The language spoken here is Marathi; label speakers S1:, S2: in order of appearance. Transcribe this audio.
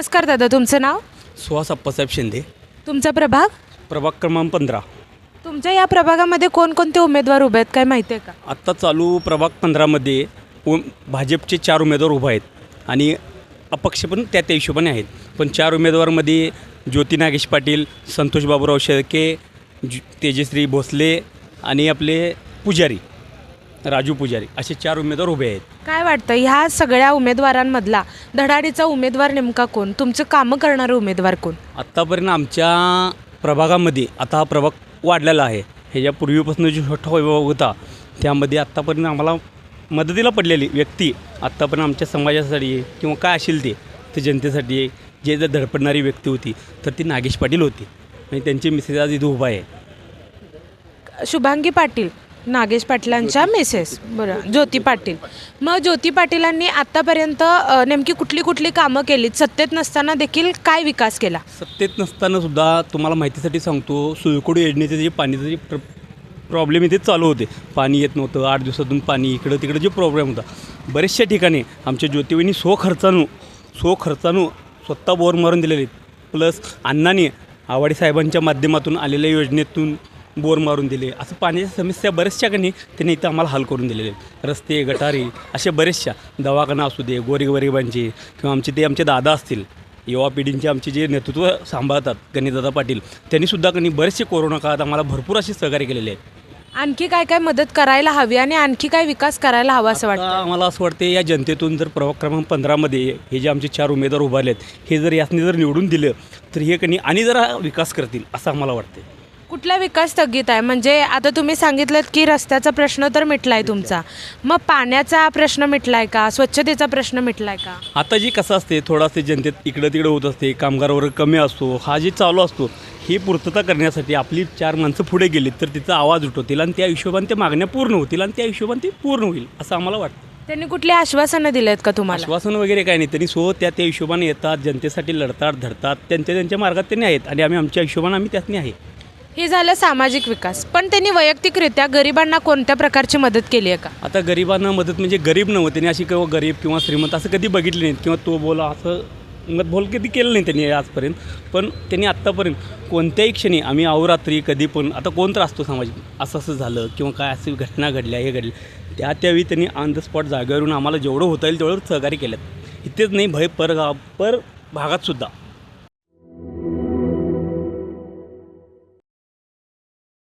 S1: नमस्कार दादा, तुमचं नाव?
S2: सुहास अप्पासाहेब शिंदे.
S1: तुमचा प्रभाग?
S2: प्रभाग क्रमांक 15.
S1: तुमच्या या प्रभागामध्ये कोणकोणते उमेदवार उभे आहेत काय माहिती आहे का?
S2: आत्ता चालू प्रभाग 15मध्ये भाजपचे 4 उमेदवार उभा आहेत आणि अपक्ष पण त्या हिशोबाने आहेत. पण 4 उमेदवारमध्ये ज्योती नागेश पाटील, संतोष बाबूराव शेळके, तेजश्री भोसले आणि आपले पुजारी राजू पुजारी असे 4 उमेदवार उभे आहेत.
S1: काय वाटतं ह्या सगळ्या उमेदवारांमधला धडाडीचा उमेदवार नेमका कोण? तुमचं कामं करणारे उमेदवार कोण?
S2: आत्तापर्यंत आमच्या प्रभागामध्ये आता हा प्रभाग वाढलेला आहे. ह्याच्या पूर्वीपासून जो छोटा विभाग होता त्यामध्ये आत्तापर्यंत आम्हाला मदतीला पडलेली व्यक्ती आत्तापर्यंत आमच्या समाजासाठी किंवा काय असेल ते जनतेसाठी जे जर धडपडणारी व्यक्ती होती तर ती नागेश पाटील होती आणि त्यांची मिसेस आज इथं उभा आहे.
S1: शुभांगी पाटील, नागेश पाटलांच्या मिसेस, बरं, ज्योती पाटील. मग ज्योती पाटीलांनी आत्तापर्यंत नेमकी कुठली कुठली कामं केलीत? सत्तेत नसताना देखील काय विकास केला?
S2: सत्तेत नसताना सुद्धा तुम्हाला माहितीसाठी सांगतो, सुळकुडी योजनेचे जे पाण्याचं जे प्रॉब्लेम इथे चालू होते, पाणी येत नव्हतं, 8 दिवसातून पाणी इकडं तिकडं जे प्रॉब्लेम होता बऱ्याचशा ठिकाणी आमच्या ज्योतिवहिनी स्वखर्चानं स्वतः बोर मारून दिलेले आहेत. प्लस अण्णांनी आवाडे साहेबांच्या माध्यमातून आलेल्या योजनेतून बोर मारून दिले. असं पाण्याच्या समस्या बऱ्याचशा त्यांनी इथं आम्हाला हल करून दिलेले आहेत. रस्ते, गटारी अशा बरेचशा, दवाखाना असू दे, गोरगरिबांचे किंवा आमचे दादा असतील, युवा पिढींचे आमचे जे नेतृत्व सांभाळतात गणेशदादा पाटील, त्यांनीसुद्धा बरेचसे कोरोना काळात आम्हाला भरपूर असे सहकार्य केलेले आहेत.
S1: आणखी काय काय मदत करायला हवी आणि आणखी काय विकास करायला हवा असं वाटतं?
S2: आम्हाला असं वाटते या जनतेतून जर प्रभाग क्रमांक 15मध्ये हे जे आमचे 4 उमेदवार उभारले आहेत हे जर यासनी जर निवडून दिलं तर हे आणि जरा विकास करतील असं आम्हाला वाटते.
S1: कुठला विकास स्थगित आहे? म्हणजे आता तुम्ही सांगितलं की रस्त्याचा प्रश्न तर मिटला आहे तुमचा, मग पाण्याचा प्रश्न मिटला आहे का? स्वच्छतेचा प्रश्न मिटला आहे का?
S2: आता जी कसं असते थोडासे जनतेत इकडं तिकडं होत असते, कामगार वर्ग कमी असतो, हा जे चालू असतो ही पूर्तता करण्यासाठी आपली 4 माणसं पुढे गेलीत तर तिचा आवाज उठवतील आणि त्या हिशोबाने त्या मागण्या पूर्ण होतील आणि त्या हिशोबाने ते पूर्ण होईल असं आम्हाला वाटतं.
S1: त्यांनी कुठली आश्वासनं दिली आहेत का तुम्हाला?
S2: आश्वासन वगैरे काही नाही, त्यांनी त्या हिशोबाने येतात, जनतेसाठी लढतात, धडतात, त्यांच्या मार्गात त्यांनी आहेत आणि आम्ही आमच्या हिशोबाने आम्ही त्यातनी आहे.
S1: हे झालं सामाजिक विकास, पण त्यांनी वैयक्तिकरित्या गरिबांना कोणत्या प्रकारची मदत केली आहे का?
S2: आता गरिबांना मदत म्हणजे गरीब नव्हते, त्यांनी अशी किंवा गरीब किंवा श्रीमंत असं कधी बघितले नाहीत किंवा तो बोला असं मतभोल कधी केलं नाही त्यांनी आजपर्यंत. पण त्यांनी आत्तापर्यंत कोणत्याही क्षणी आम्ही अहोरात्री कधी पण आता कोण तर असतो सामाजिक असं झालं किंवा काय अशी घटना घडल्या हे घडल्या त्यावेळी त्यांनी ऑन द स्पॉट जागेवरून आम्हाला जेवढं होता येईल तेवढं सहकार्य केलं. इथेच नाही पर भागातसुद्धा